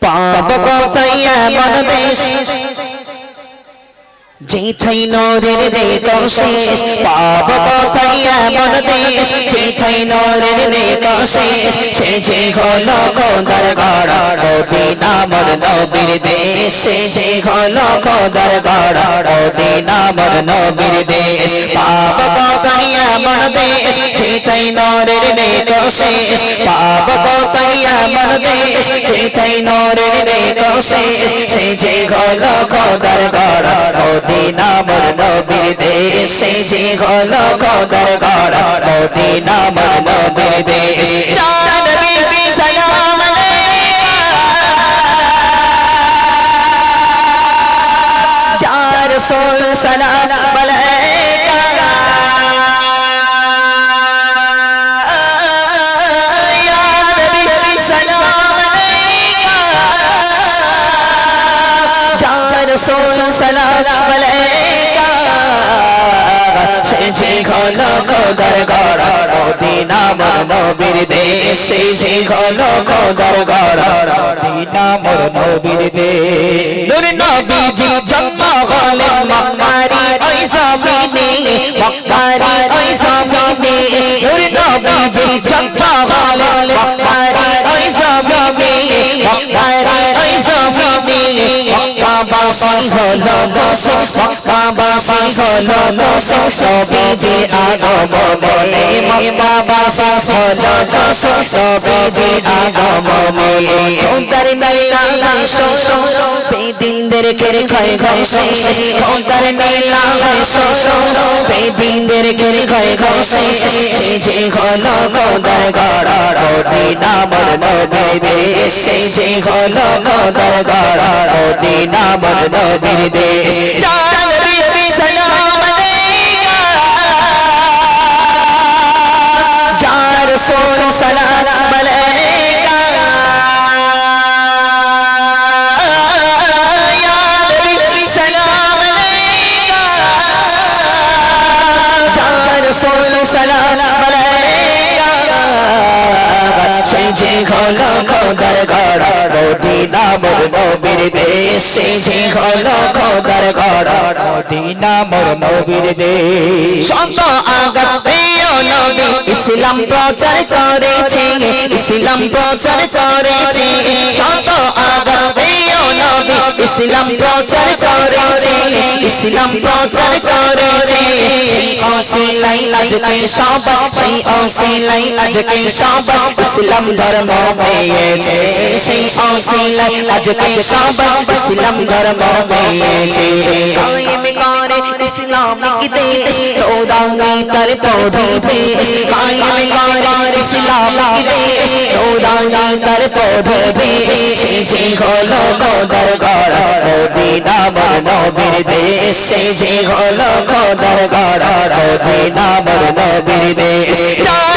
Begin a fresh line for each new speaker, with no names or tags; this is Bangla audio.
পাপ কোথায় এমন দেশ যেথায় নূরের রেখা শেষ পাপ কোথায় এমন দেশ যেথায় নূরের রেখা শেষ সে যে হলো খোদার ঘর মদিনা মোর নবীর দেশ সে যে হলো খোদার ঘর মদিনা মোর নবীর দেশ পাপ কোথায় এমন দেশ যেথায় নূরের রেখা শেষ পাপ কোথায় এমন দেশ যেথায় নূরের রেখা শেষ সে যে হলো খোদার ঘর মদিনা মোর নবীর দেশ সে যে হলো খোদার ঘর মদিনা মোর নবীর দেশ ইয়া নবী সালাম আলাইকা ইয়া রাসূল সালাম আলাইকা ইয়া নবী সালাম আলাইকা ইয়া রাসূল সালাম আলাইকা সে যে হলো খোদার ঘর মদিনা মোর নবীর দেশ সে যে হলো খোদার ঘর মদিনা মোর নবীর দেশ নূর নবীজি জন্ম হলেন মক্কারি ওই জমিনে মক্কারি ওই জমিনে নূর নবীজি জন্ম হলেন মক্কারি ওই জমিনে মক্কারি ওই জমিনে মক্কাবাসী হলো দোষী মক্কাবাসী হলো দোষী নবীজি আগমনে মক্কাবাসী হলো দোষী নবীজি আগমনে খোদার নীলা শোষো বেদিনদের কেড়ে খায় ঘষে খোদার নীলা শোষো বেদিনদের কেড়ে খায় ঘষে সে যে হলো খোদার ঘর মদিনা মোর নবীর দেশ সে যে হলো খোদার ঘর মদিনা মোর নবীর দেশ ইয়া নবী সালাম আলাইকা ইয়া রাসূল সালাম আলাইকা ইয়া নবী সালাম আলাইকা ইয়া রাসূল সালাম আলাইকা সে যে হলো খোদার ঘর মদিনা মোর নবীর দেশ সে যে হলো খোদার ঘর মদিনা মোর নবীর দেশ শত আগাতে নবী ইসলাম প্রচার করেছে ইসলাম প্রচার করেছে শত আগাতে নবী ইসলাম প্রচার করেছে ইসলাম প্রচার করেছে সেই ওসিলাই আজকে সবাই সেই ওসিলাই আজকে সবাই ইসলাম ধর্ম পেয়েছে সেই ওসিলাই আজকে সবাই ইসলাম ধর্ম পেয়েছে কায়েম করে ইসলামিক দেশ খোদাই তার পরিবেশ কায়েম করে ইসলামিক দেশ খোদাই তার পরিবেশ সে যে হলো খোদার ঘর মদিনা মোর নবীর দেশ সে যে হলো খোদার ঘর মদিনা মোর নবীর দেশ